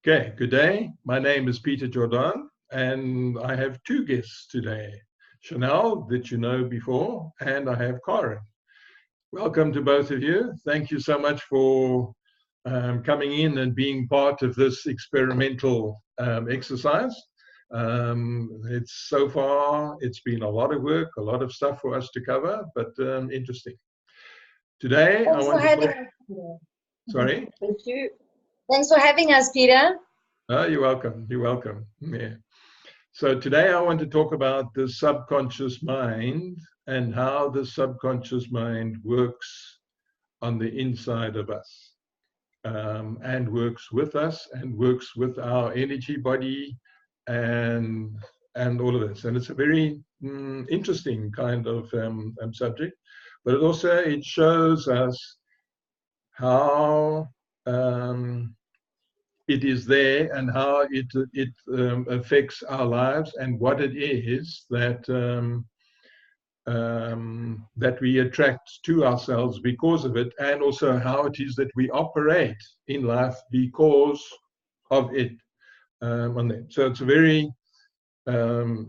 Okay, good day. My name is Peter Jordan, and I have two guests today. Chanel, that you know before, and I have Karen. Welcome to both of you. Thank you so much for coming in and being part of this experimental exercise. It's so far, it's been a lot of work, a lot of stuff for us to cover, but interesting. Today, I Thanks for want to having talk. us, Peter. Sorry? Thank you. Thanks for having us, Peter. Oh, you're welcome. You're welcome. Yeah. So today I want to talk about the subconscious mind and how the subconscious mind works on the inside of us, and works with us and works with our energy body and all of this. And it's a very interesting kind of subject, but it shows us how it is there and how it affects our lives and what it is that we attract to ourselves because of it, and also how it is that we operate in life because of it. So it's a very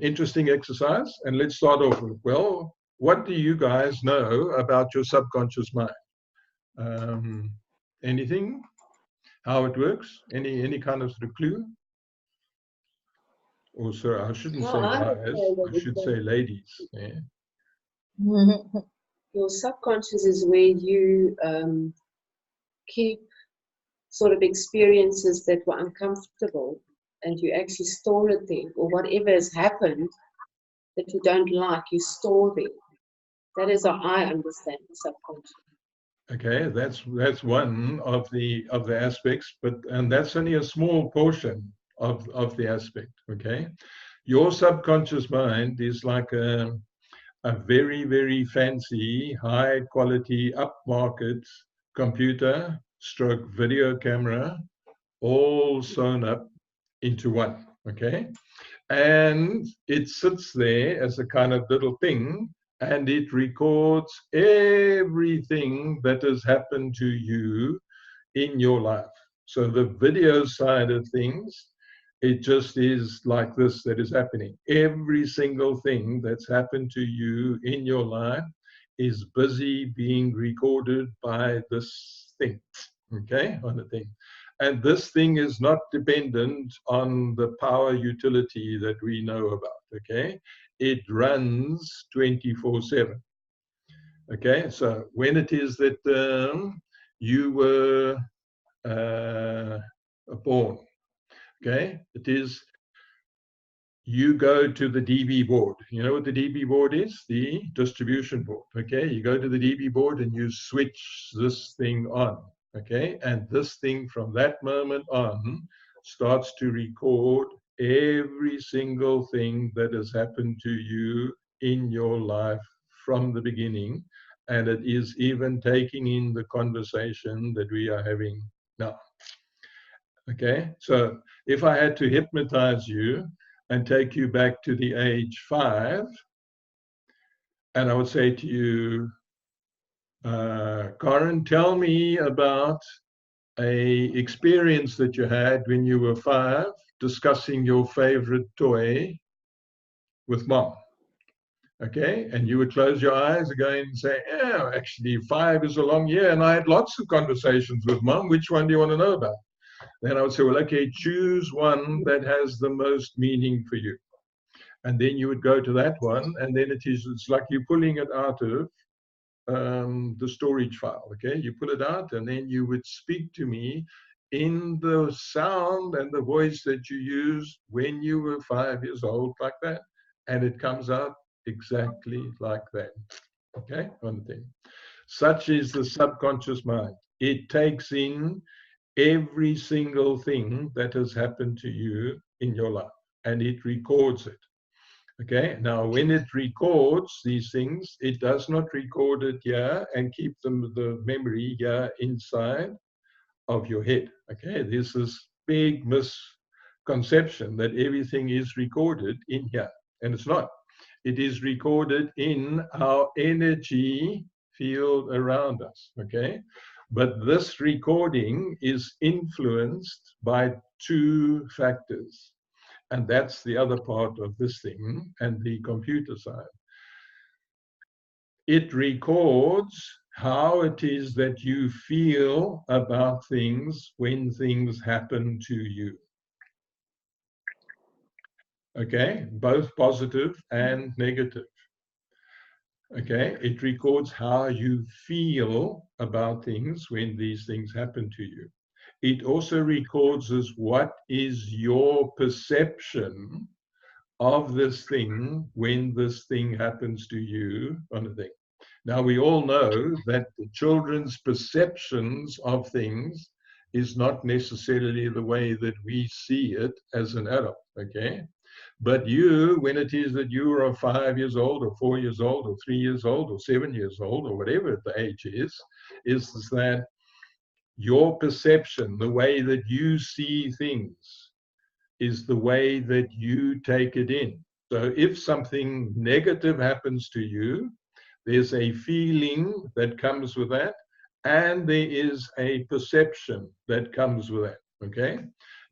interesting exercise, and let's start off with, well, what do you guys know about your subconscious mind? Anything? How it works? Any kind of sort of clue? Or sorry, I shouldn't No, say I would guys, say I that should say ladies. Yeah. your subconscious is where you keep sort of experiences that were uncomfortable, and you actually store it there, or whatever has happened that you don't like, you store there. That is how I understand the subconscious. Okay, that's one of the aspects, and that's only a small portion of the aspect. Okay, your subconscious mind is like a very, very fancy, high quality, upmarket computer stroke video camera, all sewn up into one. Okay, and it sits there as a kind of little thing, and it records everything that has happened to you in your life. So the video side of things, it just is like this that is happening. Every single thing that's happened to you in your life is busy being recorded by this thing, okay, on the thing. And this thing is not dependent on the power utility that we know about, okay? It runs 24/7. Okay, so when it is that you were uh, born, okay, it is you go to the DB board. You know what the DB board is? The distribution board. Okay, you go to the DB board and you switch this thing on. Okay, and this thing from that moment on starts to record every single thing that has happened to you in your life from the beginning, and it is even taking in the conversation that we are having now. Okay, so if I had to hypnotize you and take you back to the age 5, and I would say to you, Karen, tell me about a experience that you had when you were 5 discussing your favorite toy with mom. Okay, and you would close your eyes again and say, yeah, actually 5 is a long year, and I had lots of conversations with mom. Which one do you want to know about? Then I would say, well, okay, choose one that has the most meaning for you. And then you would go to that one, and then it's like you're pulling it out of the storage file. Okay, you pull it out, and then you would speak to me in the sound and the voice that you used when you were 5 years old, like that, and it comes out exactly like that. Okay, one thing. Such is the subconscious mind. It takes in every single thing that has happened to you in your life, and it records it. Okay, now when it records these things, it does not record it here and keep the memory here inside of your head. Okay, this is big misconception that everything is recorded in here, and it's not. It is recorded in our energy field around us. Okay, But this recording is influenced by two factors. And that's the other part of this thing and the computer side. It records how it is that you feel about things when things happen to you. Okay, both positive and negative. Okay, it records how you feel about things when these things happen to you. It also records as what is your perception of this thing when this thing happens to you on a thing. Now, we all know that the children's perceptions of things is not necessarily the way that we see it as an adult, okay? But you, when it is that you are 5 years old or 4 years old or 3 years old or 7 years old or whatever the age is that your perception, the way that you see things, is the way that you take it in. So if something negative happens to you, there's a feeling that comes with that, and there is a perception that comes with that, okay?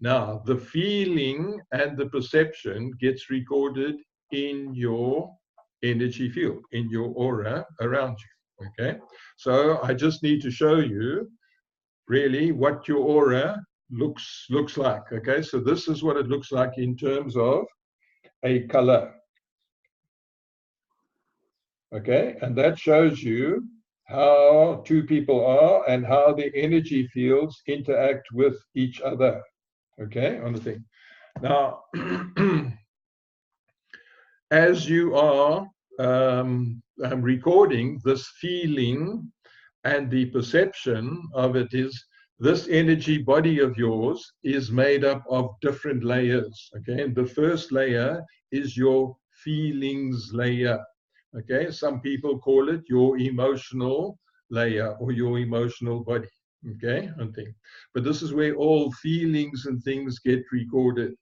Now, the feeling and the perception gets recorded in your energy field, in your aura around you, okay? So I just need to show you really what your aura looks like, okay? So this is what it looks like in terms of a color, okay? And that shows you how two people are and how the energy fields interact with each other, okay, on the thing. Now, as you are recording this feeling and the perception of it is, this energy body of yours is made up of different layers, okay? And the first layer is your feelings layer, okay? Some people call it your emotional layer or your emotional body, okay? But this is where all feelings and things get recorded.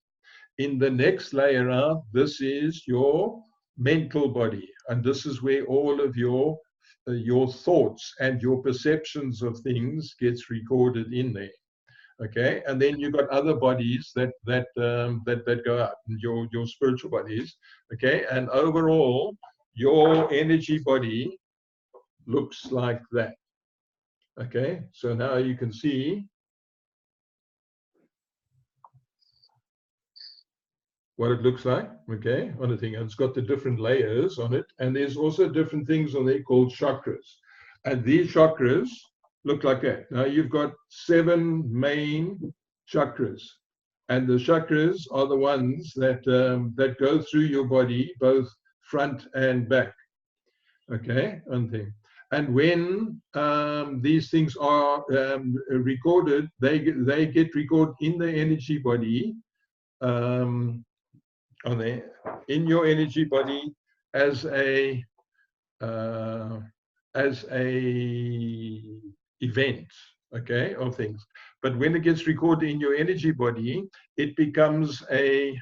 In the next layer up, this is your mental body, and this is where all of your thoughts and your perceptions of things gets recorded in there. Okay, and then you've got other bodies that go up, your spiritual bodies. Okay, and overall, your energy body looks like that. Okay, so now you can see what it looks like, okay, on the thing. And it's got the different layers on it. And there's also different things on there called chakras. And these chakras look like that. Now you've got 7 main chakras. And the chakras are the ones that, that go through your body, both front and back, okay, on thing. And when these things are recorded, they get recorded in the energy body, on there, in your energy body as a event, okay, of things. But when it gets recorded in your energy body, it becomes a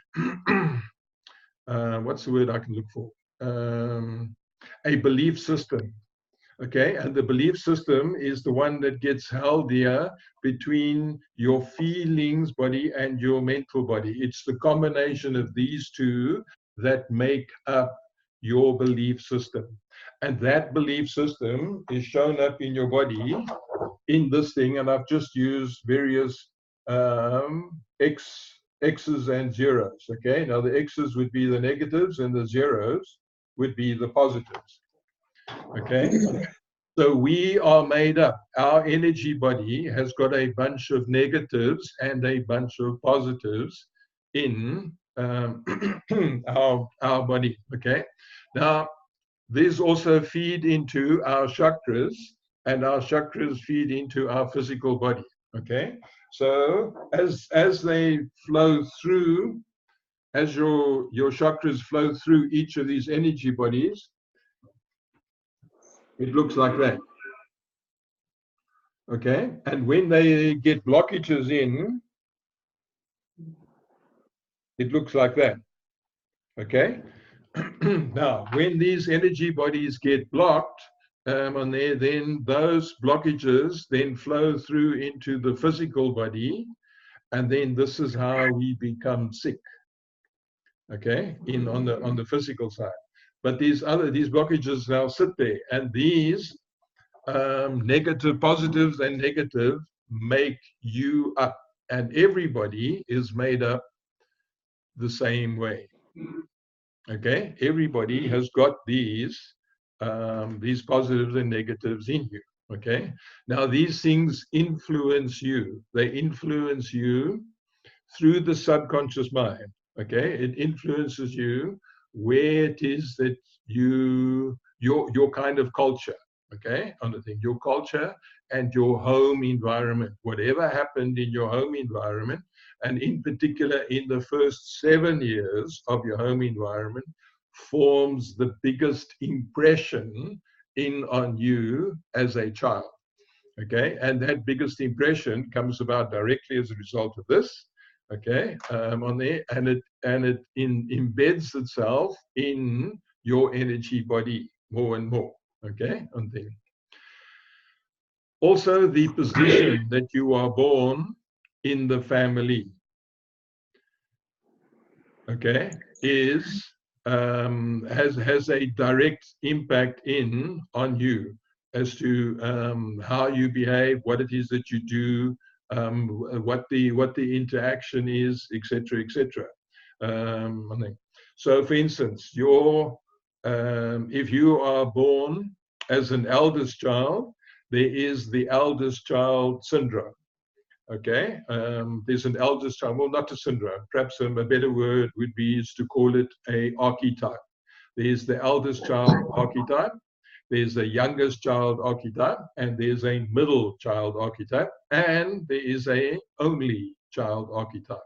what's the word I can look for? A belief system. Okay, and the belief system is the one that gets held here between your feelings body and your mental body. It's the combination of these two that make up your belief system. And that belief system is shown up in your body in this thing, and I've just used various X's and zeros. Okay, now the X's would be the negatives and the zeros would be the positives. Okay, so we are made up. Our energy body has got a bunch of negatives and a bunch of positives in our body. Okay, now these also feed into our chakras, and our chakras feed into our physical body. Okay, so as they flow through, as your chakras flow through each of these energy bodies, it looks like that. Okay, and when they get blockages in, it looks like that. Okay, now when these energy bodies get blocked, on there, then those blockages then flow through into the physical body, and then this is how we become sick. Okay, on the physical side. But these blockages now sit there, and these negative, positives and negative, make you up, and everybody is made up the same way. Okay, everybody has got these positives and negatives in you. Okay, now these things influence you. They influence you through the subconscious mind. Okay, it influences you where it is that your kind of culture. Okay, on the thing, your culture and your home environment, whatever happened in your home environment, and in particular in the first 7 years of your home environment, forms the biggest impression on you as a child. Okay, and that biggest impression comes about directly as a result of this. Okay, on there, and it embeds itself in your energy body more and more. Okay, on there. Also, the position that you are born in the family, okay, has a direct impact on you as to how you behave, what it is that you do, what the interaction is, etc., etc. So, for instance, if you are born as an eldest child, there is the eldest child syndrome. Okay, there's an eldest child, well, not a syndrome, perhaps a better word would be is to call it a archetype. There's the eldest child archetype, there's a youngest child archetype, and there's a middle child archetype, and there is a only child archetype.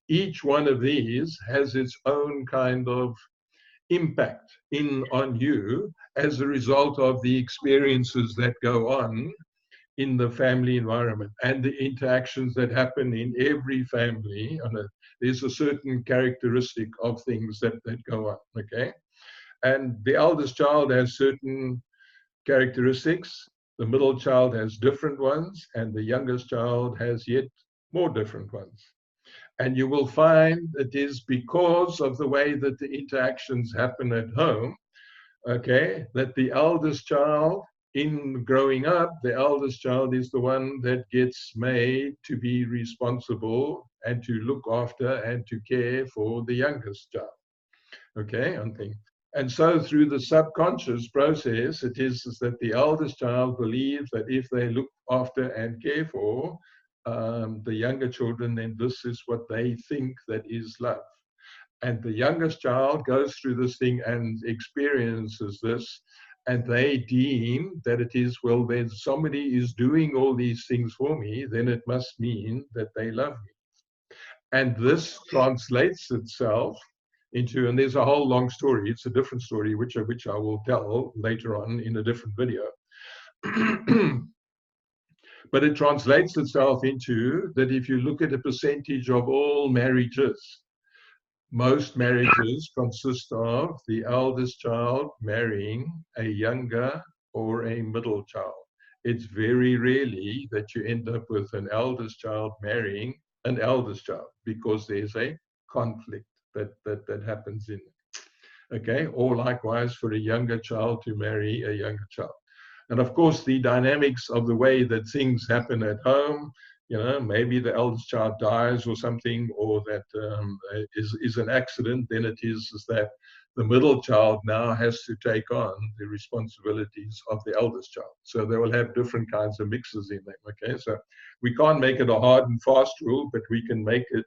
Each one of these has its own kind of impact on you as a result of the experiences that go on in the family environment and the interactions that happen in every family. There's a certain characteristic of things that go on. Okay, and the eldest child has certain characteristics, the middle child has different ones, and the youngest child has yet more different ones. And you will find it is because of the way that the interactions happen at home, okay, that the eldest child, in growing up, the eldest child is the one that gets made to be responsible and to look after and to care for the youngest child. Okay, and so through the subconscious process, it is that the eldest child believes that if they look after and care for the younger children, then this is what they think that is love. And the youngest child goes through this thing and experiences this, and they deem that it is, well, then somebody is doing all these things for me, then it must mean that they love me. And this translates itself into, and there's a whole long story, it's a different story, which I will tell later on in a different video. But it translates itself into that if you look at a percentage of all marriages, most marriages consist of the eldest child marrying a younger or a middle child. It's very rarely that you end up with an eldest child marrying an eldest child because there's a conflict that happens in it. Okay, or likewise for a younger child to marry a younger child. And of course, the dynamics of the way that things happen at home, maybe the eldest child dies or something, or that is an accident, then it is that the middle child now has to take on the responsibilities of the eldest child. So they will have different kinds of mixes in them. Okay, so we can't make it a hard and fast rule, but we can make it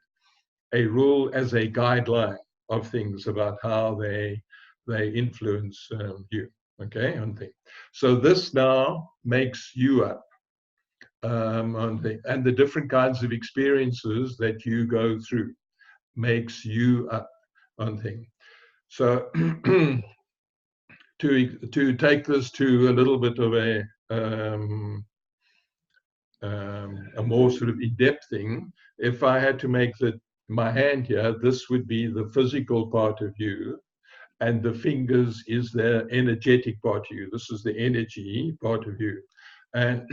a rule as a guideline of things about how they influence you. Okay, so this now makes you up. And the different kinds of experiences that you go through makes you up on things. So to take this to a little bit of a more sort of in-depth thing, if I had to make my hand here, this would be the physical part of you, and the fingers is the energetic part of you. This is the energy part of you. And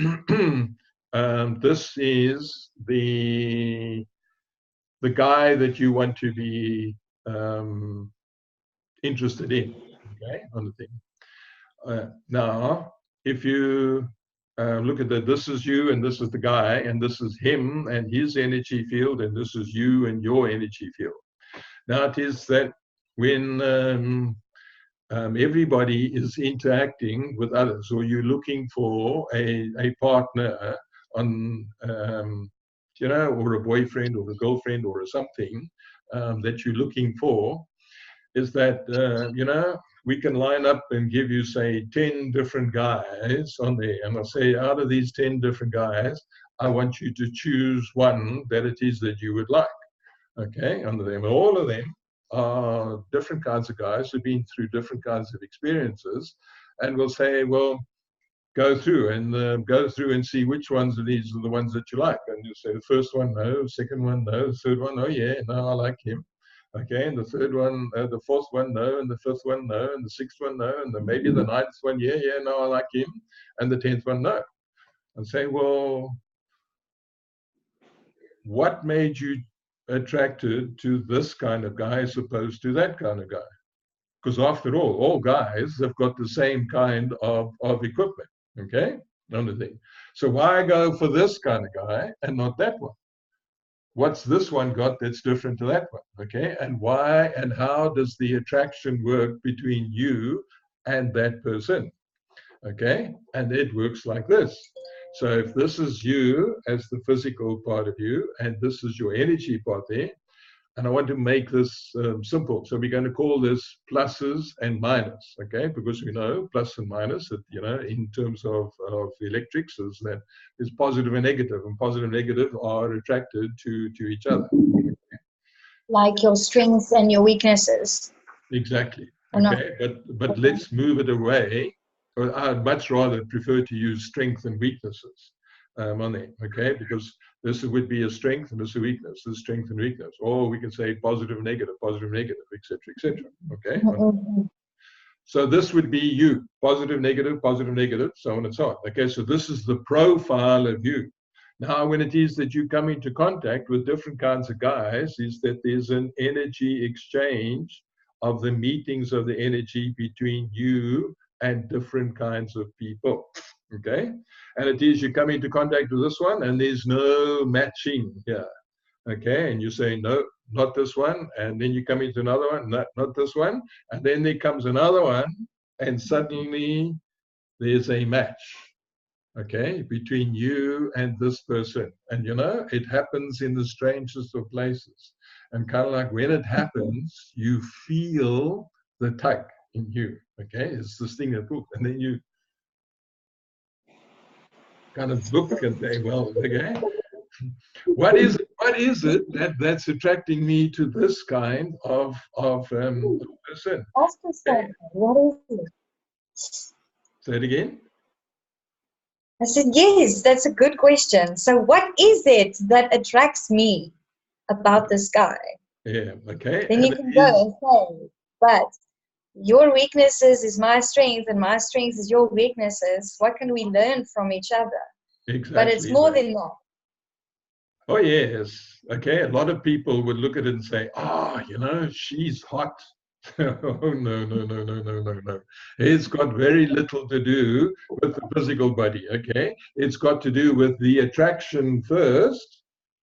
this is the guy that you want to be interested in, okay, on the thing. Now, if you look at that, this is you and this is the guy, and this is him and his energy field, and this is you and your energy field. Now, it is that when everybody is interacting with others, or you're looking for a partner on, you know, or a boyfriend or a girlfriend or something that you're looking for, is that, you know, we can line up and give you, say, 10 different guys on there. And I'll say, out of these 10 different guys, I want you to choose one that it is that you would like. Okay, under them. All of them are different kinds of guys who've been through different kinds of experiences. And we'll say, well, go through and see which ones of these are the ones that you like. And you'll say, the first one, no. Second one, no. The third one, oh, yeah, no, I like him. Okay, and the third one, the fourth one, no, and the fifth one, no, and the sixth one, no, and then maybe the ninth one, yeah, no, I like him, and the 10th one, no. And say, well, what made you attracted to this kind of guy as opposed to that kind of guy? Because after all guys have got the same kind of equipment, okay, another thing. So why go for this kind of guy and not that one? What's this one got that's different to that one? Okay, and why and how does the attraction work between you and that person? Okay, and it works like this. So if this is you as the physical part of you, and this is your energy part there, and I want to make this simple. So we're going to call this pluses and minus, okay? Because we know plus and minus, you know, in terms of electrics, is that is positive and negative negative are attracted to each other. Like your strengths and your weaknesses. Exactly. Okay, but let's move it away. Or I'd much rather prefer to use strength and weaknesses on there, okay? Because this would be a strength and this is a weakness, this is strength and weakness. Or we can say positive, negative, etc., okay? So this would be you, positive, negative, so on and so on. Okay, so this is the profile of you. Now, when it is that you come into contact with different kinds of guys, is that there's an energy exchange of the meetings of the energy between you and different kinds of people, okay? And it is you come into contact with this one and there's no matching here, okay? And you say, no, not this one. And then you come into another one, not this one. And then there comes another one and suddenly there's a match, okay, between you and this person. And you know, it happens in the strangest of places. And kind of like when it happens, you feel the tug in you, okay? It's this thing that pulls, and then you kind of look and say, well, okay, what is it that's attracting me to this kind of person? Ask yourself, what is it? Say it again. I said, yes, that's a good question. So what is it that attracts me about this guy? Yeah, okay. Then you can go and say, but your weaknesses is my strength and my strength is your weaknesses. What can we learn from each other? Exactly. But it's more than that. Oh, yes. Okay, a lot of people would look at it and say, you know, she's hot. Oh, no. It's got very little to do with the physical body, okay? It's got to do with the attraction first,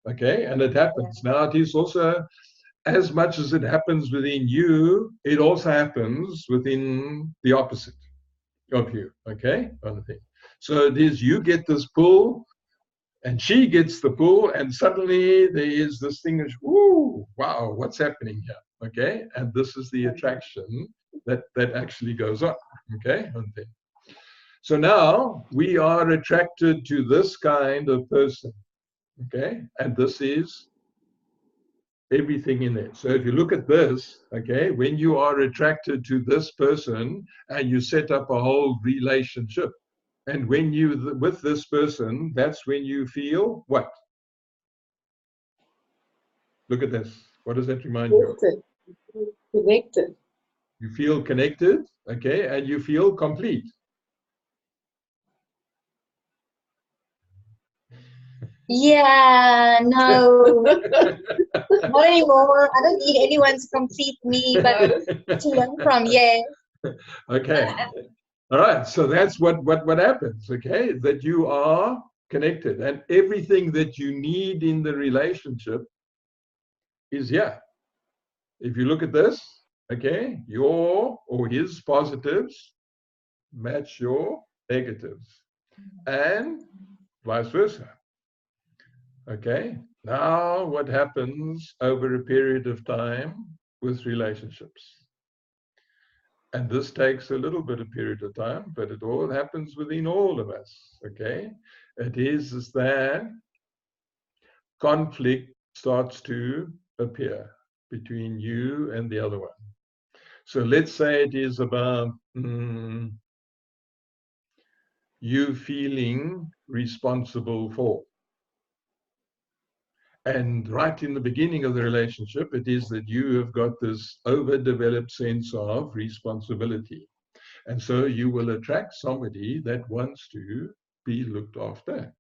okay? And it happens. Now, it is also, as much as it happens within you, it also happens within the opposite of you, okay? So it is you get this pull, and she gets the pull, and suddenly there is this thing of, ooh, wow, what's happening here? Okay, and this is the attraction that actually goes on. Okay, so now we are attracted to this kind of person. Okay, and this is everything in there. So if you look at this, okay, when you are attracted to this person and you set up a whole relationship, and when you with this person, that's when you feel what? Look at this. What does that remind you of? Connected. You feel connected, okay, and you feel complete. Yeah, no, not anymore. I don't need anyone to complete me, but to learn from, yeah. Okay. All right. So that's what happens, okay? That you are connected, and everything that you need in the relationship is here. If you look at this, okay, your or his positives match your negatives, and vice versa. Okay. Now, what happens over a period of time with relationships? And this takes a little bit of period of time, but it all happens within all of us. Okay. It is that conflict starts to appear between you and the other one. So let's say it is about you feeling responsible for. And right in the beginning of the relationship, it is that you have got this overdeveloped sense of responsibility. And so you will attract somebody that wants to be looked after.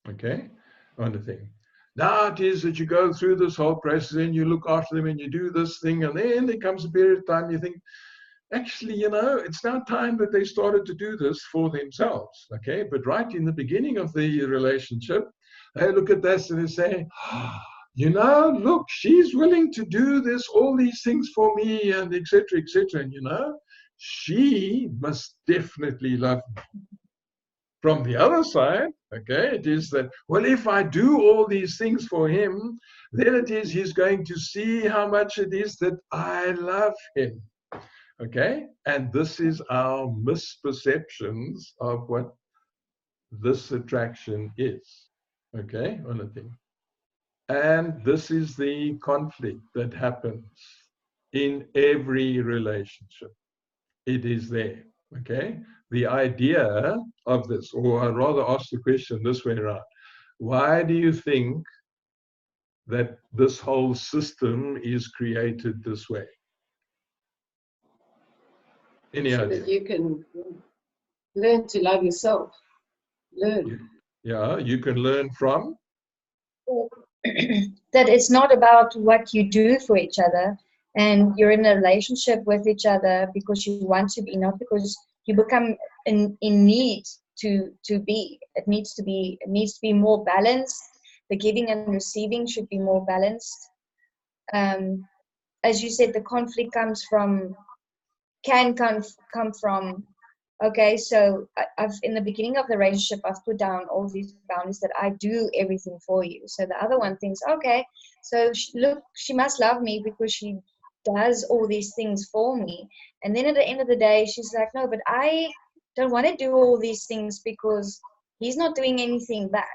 Okay? On the thing. Now it is that you go through this whole process and you look after them and you do this thing, and then there comes a period of time you think, actually, you know, it's now time that they started to do this for themselves. Okay? But right in the beginning of the relationship, they look at this and they say, you know, look, she's willing to do this, all these things for me, and etc., etc. And you know, she must definitely love me. From the other side, okay, it is that, well, if I do all these things for him, then it is he's going to see how much it is that I love him. Okay, and this is our misperceptions of what this attraction is. Okay, on a thing. And this is the conflict that happens in every relationship. It is there. Okay, the idea of this, or I'd rather ask the question this way around: why do you think that this whole system is created this way? Any So idea? that you can learn to love yourself. Learn. Yeah, you can learn from. That it's not about what you do for each other, and you're in a relationship with each other because you want to be, not because you become in need to be. It needs to be more balanced. The giving and receiving should be more balanced. As you said, the conflict can come from, okay, so I've in the beginning of the relationship, I've put down all these boundaries that I do everything for you. So the other one thinks, okay, so look, she must love me because she does all these things for me. And then at the end of the day, she's like, no, but I don't want to do all these things because he's not doing anything back,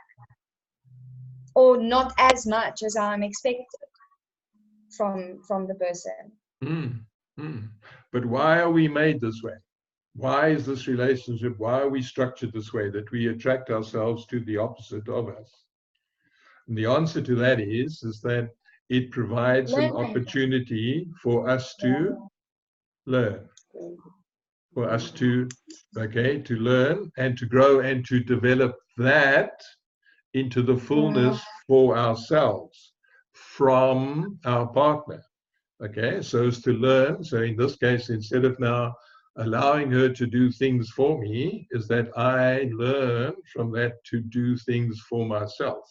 or not as much as I'm expected from the person. But why are we made this way? Why is this relationship, why are we structured this way, that we attract ourselves to the opposite of us? And the answer to that is that it provides an opportunity for us to learn, for us to, okay, to learn and to grow and to develop that into the fullness for ourselves from our partner. Okay, so as to learn. So in this case, instead of now allowing her to do things for me, is that I learn from that to do things for myself.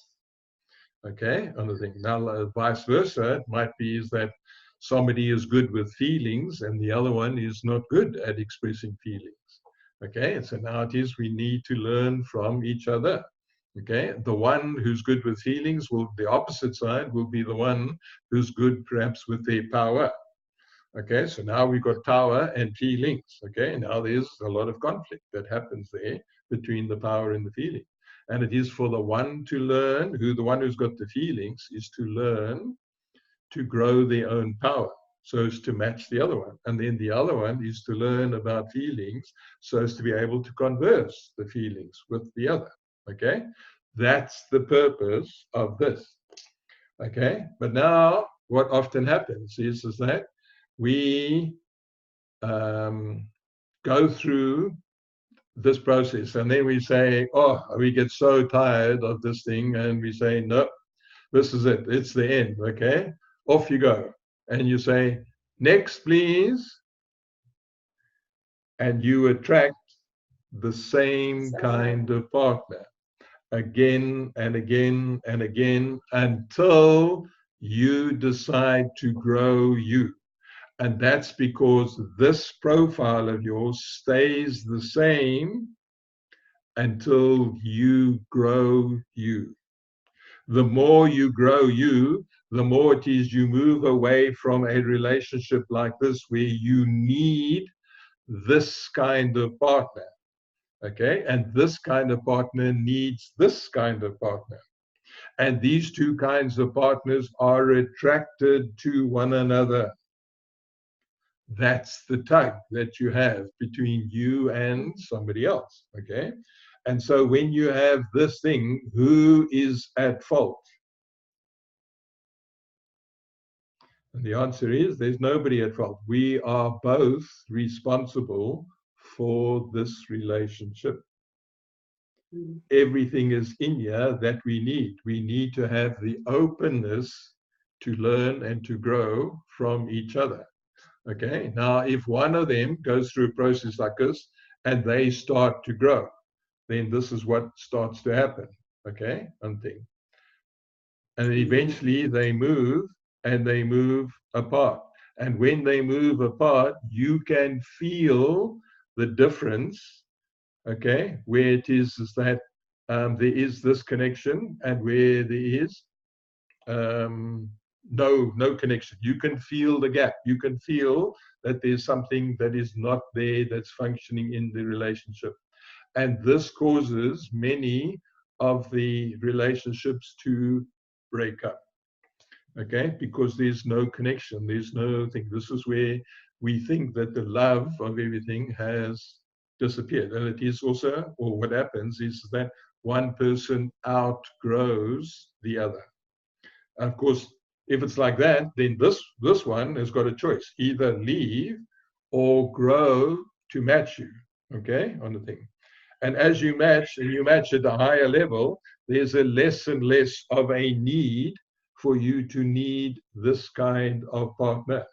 Okay, another thing. Now, vice versa, it might be is that somebody is good with feelings and the other one is not good at expressing feelings. Okay, and so now it is we need to learn from each other. Okay, the one who's good with feelings will, the opposite side will be the one who's good perhaps with their power. Okay, so now we've got power and feelings. Okay, now there's a lot of conflict that happens there between the power and the feeling. And it is for the one to learn, the one who's got the feelings is to learn to grow their own power so as to match the other one. And then the other one is to learn about feelings so as to be able to converse the feelings with the other. Okay, that's the purpose of this. Okay, but now what often happens is that we go through this process, and then we say, oh, we get so tired of this thing, and we say, no, this is it, it's the end. Okay, off you go, and you say, next please, and you attract the same kind of partner again and again and again until you decide to grow you. And that's because this profile of yours stays the same until you grow you. The more you grow you, the more it is you move away from a relationship like this where you need this kind of partner. Okay, and this kind of partner needs this kind of partner. And these two kinds of partners are attracted to one another. That's the tug that you have between you and somebody else. Okay, and so when you have this thing, who is at fault? And the answer is there's nobody at fault. We are both responsible for this relationship. Everything is in here that we need. We need to have the openness to learn and to grow from each other. Okay, now if one of them goes through a process like this and they start to grow, then this is what starts to happen. Okay, one thing. And eventually they move and they move apart. And when they move apart, you can feel the difference. Okay, where it is that there is this connection and where there is no connection. You can feel the gap. You can feel that there's something that is not there that's functioning in the relationship. And this causes many of the relationships to break up. Okay, because there's no connection. There's no thing. This is where we think that the love of everything has disappeared. And it is also, or what happens is that one person outgrows the other. Of course, if it's like that, then this one has got a choice: either leave or grow to match you. Okay, on the thing. And as you match, and you match at a higher level, there's a less and less of a need for you to need this kind of partner.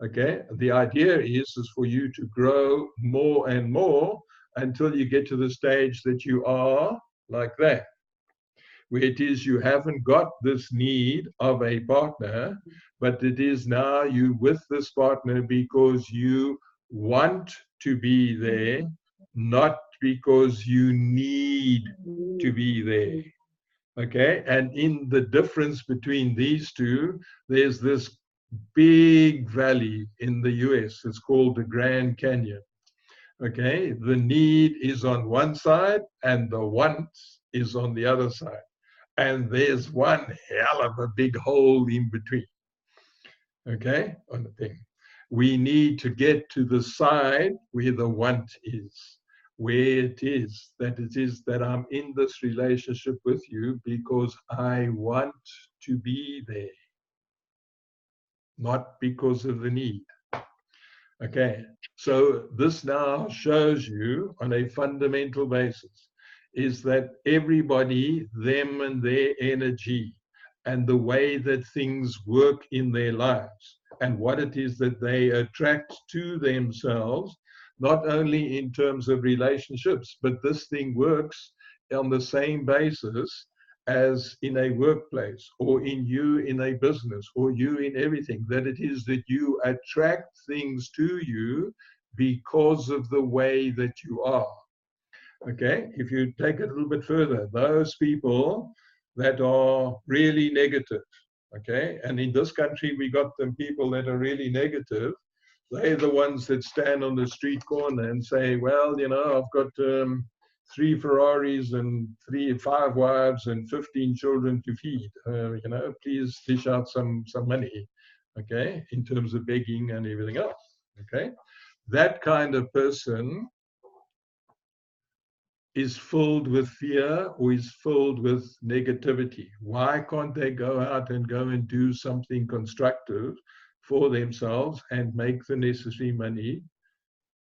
Okay, the idea is for you to grow more and more until you get to the stage that you are like that, where it is you haven't got this need of a partner, but it is now you with this partner because you want to be there, not because you need to be there. Okay, and in the difference between these two, there's this big valley in the US. It's called the Grand Canyon. Okay, the need is on one side and the want is on the other side. And there's one hell of a big hole in between. Okay, on the thing. We need to get to the side where the want is, where it is that I'm in this relationship with you because I want to be there, not because of the need. Okay, so this now shows you on a fundamental basis is that everybody, them and their energy and the way that things work in their lives and what it is that they attract to themselves, not only in terms of relationships, but this thing works on the same basis as in a workplace or in you in a business or you in everything, that it is that you attract things to you because of the way that you are. Okay, if you take it a little bit further, those people that are really negative, okay, and in this country we got them people that are really negative, they're the ones that stand on the street corner and say, well, you know, I've got 3 Ferraris and 5 wives and 15 children to feed. You know, please dish out some money, okay, in terms of begging and everything else, okay? That kind of person is filled with fear or is filled with negativity. Why can't they go out and go and do something constructive for themselves and make the necessary money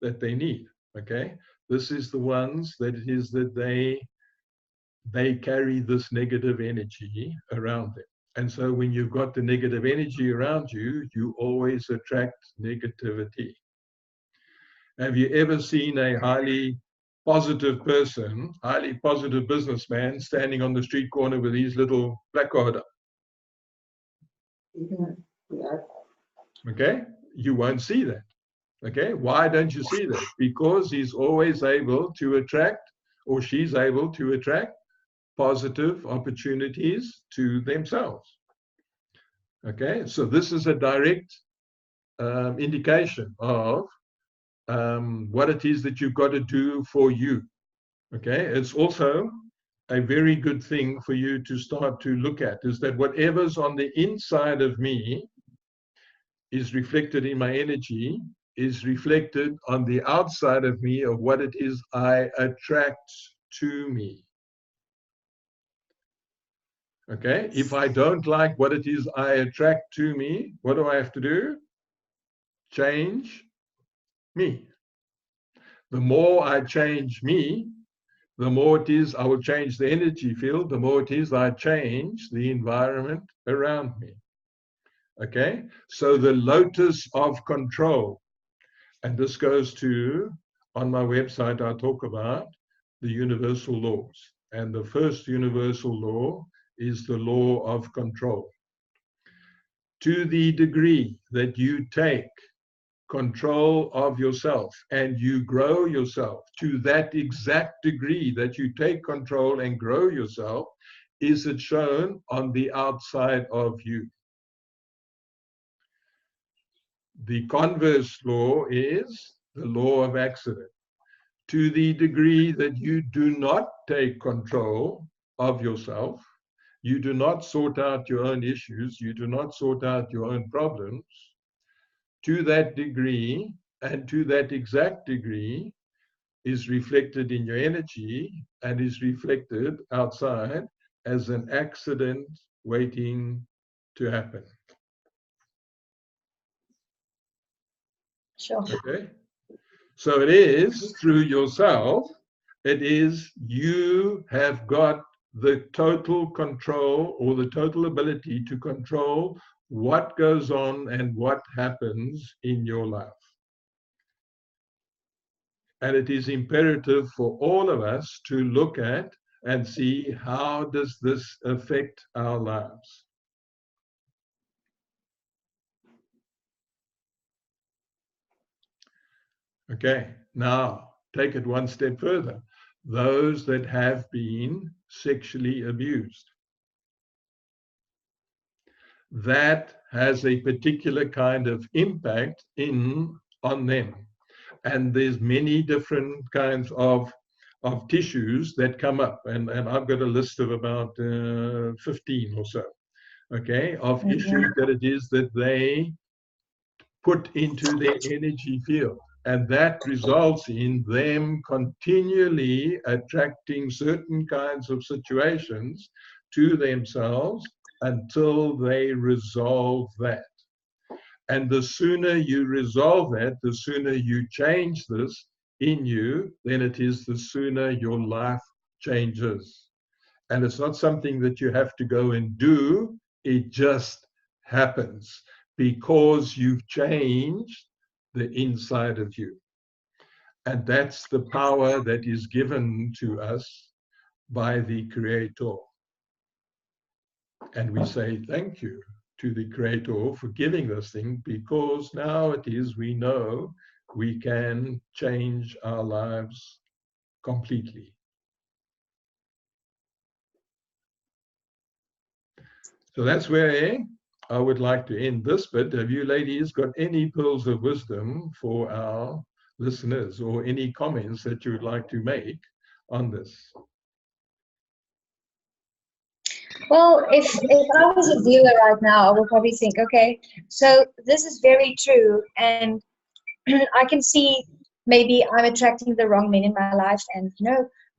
that they need. Okay, this is the ones that it is that they carry this negative energy around them. And so when you've got the negative energy around you, you always attract negativity. Have you ever seen a highly positive person, highly positive businessman standing on the street corner with his little placard up? Yeah. Okay, you won't see that. Okay, why don't you see that? Because he's always able to attract, or she's able to attract, positive opportunities to themselves. Okay, so this is a direct indication of what it is that you've got to do for you. Okay, it's also a very good thing for you to start to look at, is that whatever's on the inside of me is reflected in my energy, is reflected on the outside of me of what it is I attract to me. Okay, if I don't like what it is I attract to me, what do I have to do? Change me. The more I change me, the more it is I will change the energy field, the more it is I change the environment around me. Okay, so the lotus of control, and this goes to, on my website, I talk about the universal laws. And the first universal law is the law of control. To the degree that you take control of yourself and you grow yourself, to that exact degree that you take control and grow yourself, is it shown on the outside of you. The converse law is the law of accident. To the degree that you do not take control of yourself, you do not sort out your own issues, you do not sort out your own problems, to that degree and to that exact degree is reflected in your energy and is reflected outside as an accident waiting to happen. Sure. Okay? So it is through yourself, it is you have got the total control or the total ability to control what goes on and what happens in your life. And it is imperative for all of us to look at and see, how does this affect our lives? Okay, now take it one step further. Those that have been sexually abused. That has a particular kind of impact on them. And there's many different kinds of tissues that come up. And I've got a list of about 15 or so, okay, of issues that it is that they put into their energy field. And that results in them continually attracting certain kinds of situations to themselves until they resolve that. And the sooner you resolve that, the sooner you change this in you, then it is the sooner your life changes. And it's not something that you have to go and do, it just happens because you've changed the inside of you. And that's the power that is given to us by the Creator. And we say thank you to the Creator for giving this thing, because now it is we know we can change our lives completely. So that's where I would like to end this bit. Have you ladies got any pearls of wisdom for our listeners, or any comments that you would like to make on this? Well, if I was a dealer right now, I would probably think, okay, so this is very true, and I can see maybe I'm attracting the wrong men in my life, and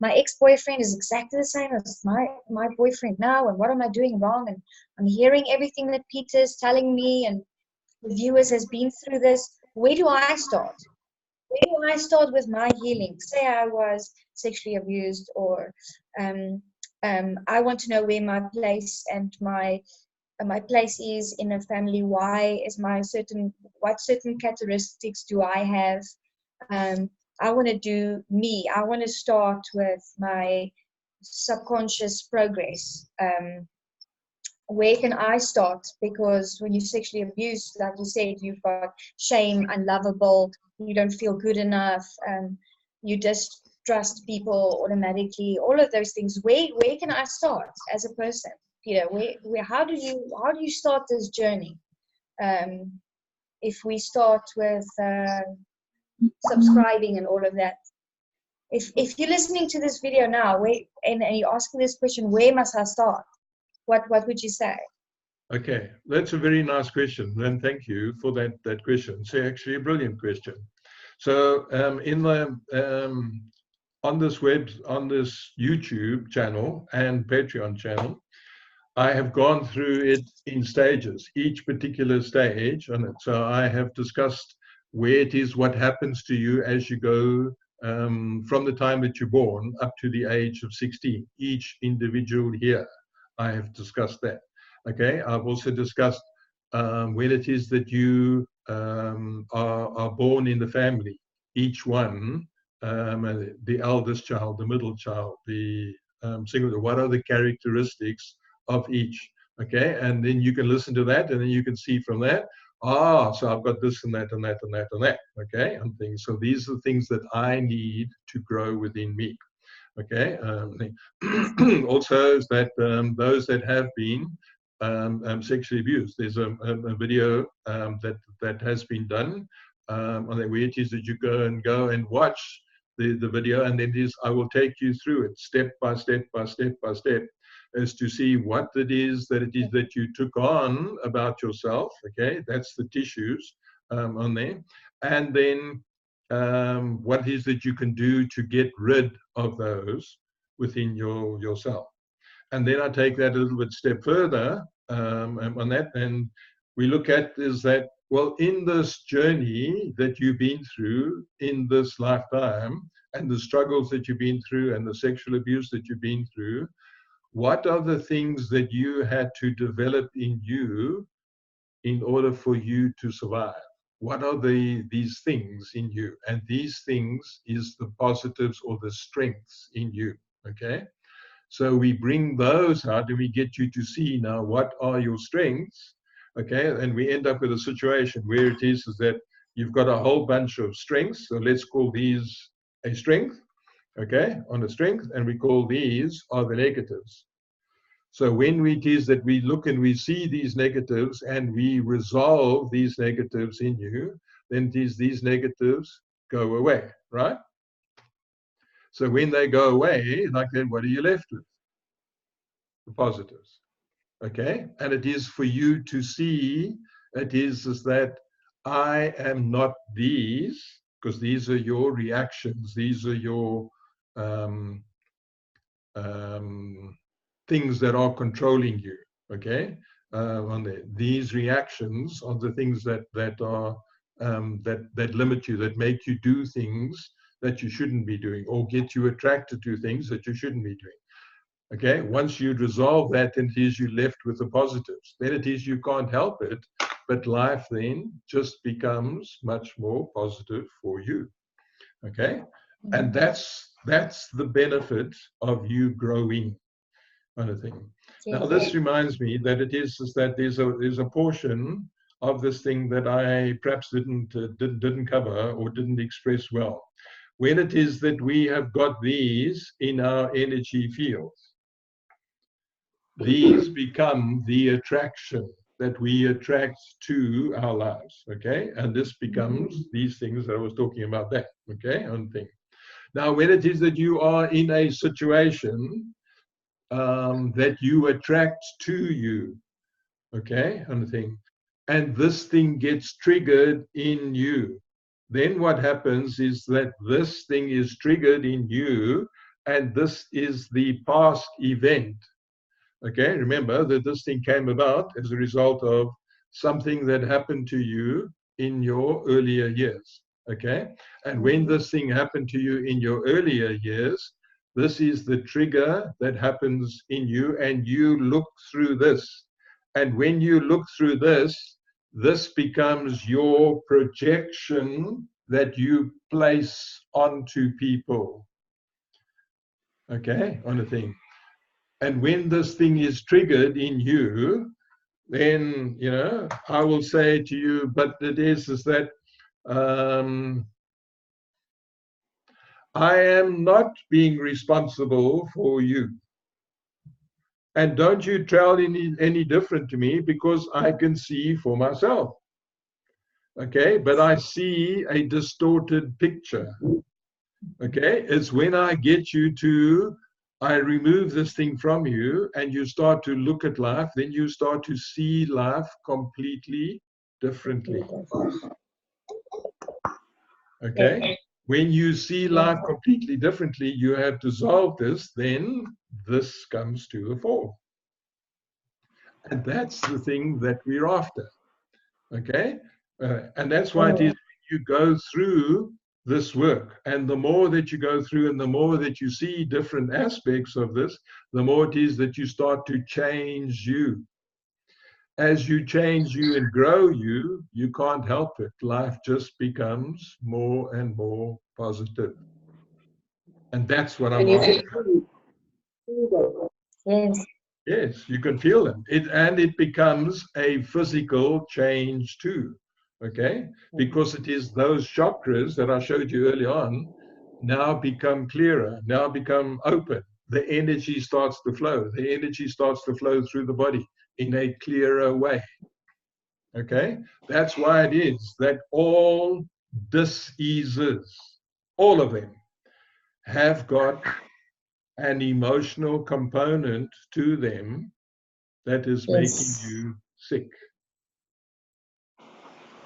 my ex-boyfriend is exactly the same as my boyfriend now, and what am I doing wrong? And I'm hearing everything that Peter's telling me, and the viewers has been through this. Where do I start? where do I start with my healing? Say I was sexually abused, or I want to know where my place and my place is in a family. Why is what certain characteristics do I have? I want to do me. I want to start with my subconscious progress. Where can I start? Because when you're sexually abused, like you said, you've got shame, unlovable, you don't feel good enough, you distrust people automatically, all of those things. Where can I start as a person? Peter, how do you start this journey? If we start with subscribing and all of that. If you're listening to this video now, and you're asking this question, where must I start? What would you say? Okay, that's a very nice question, and thank you for that question. It's actually a brilliant question. So on this YouTube channel and Patreon channel, I have gone through it in stages, each particular stage on it. So I have discussed where it is, what happens to you as you go from the time that you're born up to the age of 16. Each individual here, I have discussed that. Okay, I've also discussed when it is that you are born in the family. Each one, the eldest child, the middle child, the single, what are the characteristics of each? Okay, and then you can listen to that, and then you can see from that, so I've got this and that and that and that and that. Okay, and things. So these are the things that I need to grow within me. Okay, also is that those that have been sexually abused, there's a video that has been done on the where it is that you go and watch the video, and then I will take you through it step by step by step by step, as to see what it is that you took on about yourself. Okay, that's the tissues on there, and then what is that you can do to get rid of those within yourself. And then I take that a little bit step further on that, and we look at is that, well, in this journey that you've been through in this lifetime, and the struggles that you've been through, and the sexual abuse that you've been through, what are the things that you had to develop in you in order for you to survive? What are these things in you? And these things is the positives or the strengths in you. Okay, so we bring those out, and we get you to see now what are your strengths. Okay, and we end up with a situation where it is that you've got a whole bunch of strengths. So let's call these a strength. Okay, on a strength, and we call these are the negatives. So when it is that we look and we see these negatives and we resolve these negatives in you, then these negatives go away, right? So when they go away, like then what are you left with? The positives. Okay, and it is for you to see, it is that I am not these, because these are your reactions, these are your things that are controlling you. Okay, these reactions are the things that are that limit you, that make you do things that you shouldn't be doing, or get you attracted to things that you shouldn't be doing. Okay, once you resolve that, then it is you're left with the positives. Then it is you can't help it, but life then just becomes much more positive for you. Okay, and that's the benefit of you growing, kind of thing. Now this reminds me that it is that there's a portion of this thing that I perhaps didn't cover or didn't express well. When it is that we have got these in our energy fields, these become the attraction that we attract to our lives. Okay, and this becomes these things that I was talking about that. Okay, on thing. Now when it is that you are in a situation that you attract to you, okay, on the thing, and this thing gets triggered in you, then what happens is that this thing is triggered in you, and this is the past event. Okay, remember that this thing came about as a result of something that happened to you in your earlier years. Okay? And when this thing happened to you in your earlier years, this is the trigger that happens in you, and you look through this. And when you look through this, this becomes your projection that you place onto people. Okay? On a thing. And when this thing is triggered in you, then, you know, I will say to you, but it is that I am not being responsible for you. And don't you tell any different to me, because I can see for myself. Okay, but I see a distorted picture. Okay, it's when I get you to, I remove this thing from you and you start to look at life, then you start to see life completely differently. Okay, when you see life completely differently, you have dissolved this, then this comes to the fore. And that's the thing that we're after. Okay, and that's why it is you go through this work, and the more that you go through and the more that you see different aspects of this, the more it is that you start to change you. As you change you and grow you, you can't help it. Life just becomes more and more positive. And that's what I'm after. Yes. Yes, you can feel it. And it becomes a physical change too. Okay, because it is those chakras that I showed you early on now become clearer, now become open. The energy starts to flow. The energy starts to flow through the body in a clearer way. Okay, that's why it is that all diseases, all of them, have got an emotional component to them that is making you sick.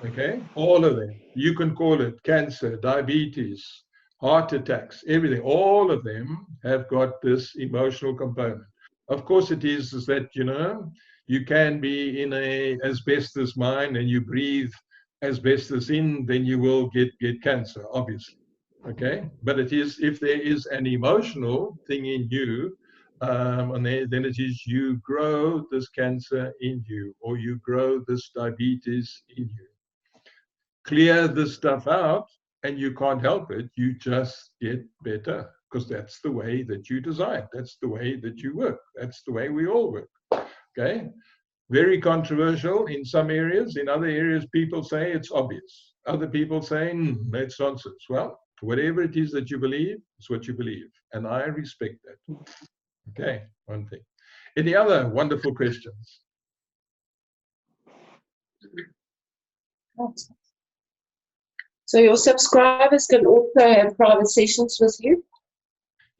Okay, all of them. You can call it cancer, diabetes, heart attacks, everything. All of them have got this emotional component. Of course, it is that, you know, you can be in a asbestos mine and you breathe asbestos in, then you will get cancer, obviously. Okay, but it is, if there is an emotional thing in you, and then it is you grow this cancer in you, or you grow this diabetes in you. Clear this stuff out and you can't help it. You just get better, because that's the way that you design. That's the way that you work. That's the way we all work. Okay, very controversial in some areas. In other areas, people say it's obvious. Other people say that's nonsense. Well, whatever it is that you believe is what you believe, and I respect that. Okay, one thing. Any other wonderful questions? So your subscribers can also have private sessions with you?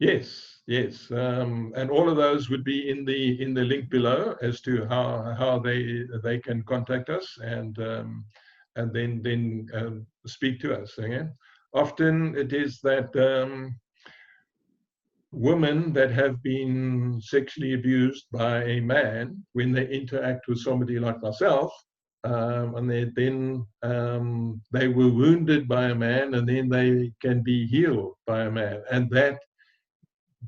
Yes, yes, and all of those would be in the link below as to how they can contact us and then speak to us again. Often it is that women that have been sexually abused by a man, when they interact with somebody like myself, and they were wounded by a man, and then they can be healed by a man, and that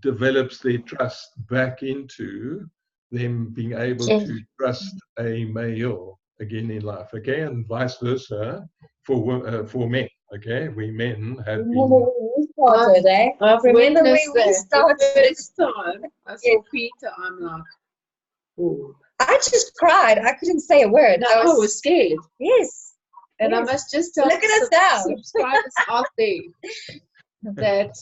develops their trust back into them being able to trust a male again in life. Okay, and vice versa for men. Okay, we men have been. I've Remember witnessed when we that. started? The first time I saw Peter, I'm like, oh. I just cried. I couldn't say a word. No, I was scared. Yes. And I Yes. must just tell Look at us now. subscribers out there that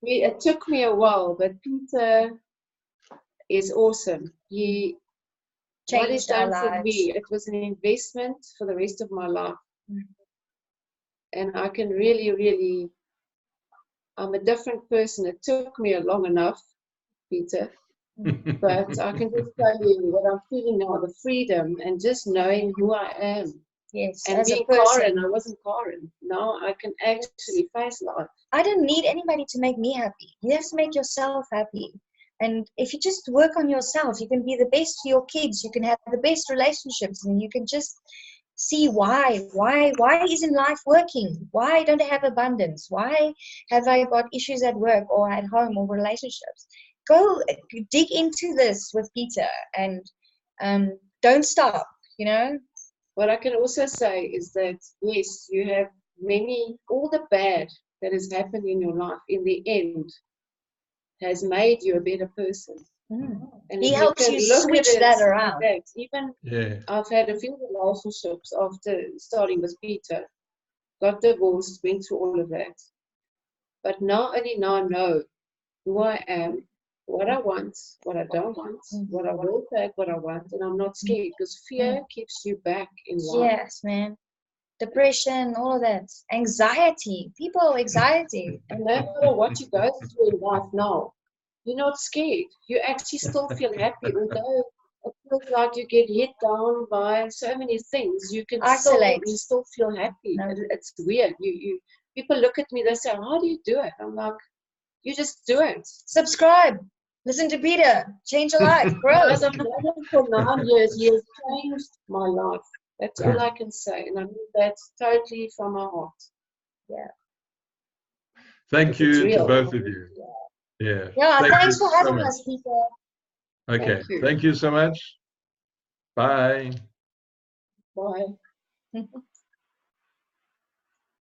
it took me a while, but Peter is awesome. He Changed our for lives. me, it was an investment for the rest of my life. And I can really, I'm a different person. It took me long enough, Peter, but I can just tell you what I'm feeling now, the freedom and just knowing who I am. Yes, And as a being person. Karen, I wasn't Karen. Now I can actually face life. I don't need anybody to make me happy. You have to make yourself happy. And if you just work on yourself, you can be the best to your kids. You can have the best relationships, and you can just see why isn't life working? Why don't I have abundance? Why have I got issues at work or at home or relationships? Go dig into this with Peter, and don't stop, you know. What I can also say is that, yes, you have all the bad that has happened in your life, in the end, has made you a better person. And He if helps can you look switch at it that like around. that, even Yeah. I've had a few relationships after starting with Peter, got divorced, went through all of that. But only now I know who I am, what I want, what I don't want, what I will take, what I want, and I'm not scared, because fear keeps you back in life. Yes, man. Depression, all of that. Anxiety. People, anxiety. And no matter what you go through in life now, you're not scared. You actually still feel happy, although it feels like you get hit down by so many things. You still feel happy. No. It's weird. People look at me, they say, "How do you do it?" I'm like, "You just do it." Subscribe. Listen to Peter. Change your life. Grow. Guys, I've known him for 9 years. He has changed my life. That's all I can say, and I mean that totally from my heart. Yeah. Thank you to real. both of you. Yeah. Yeah, Thank thanks you for having so us, much. Peter. Okay. Thank you. Thank you so much. Bye. Bye.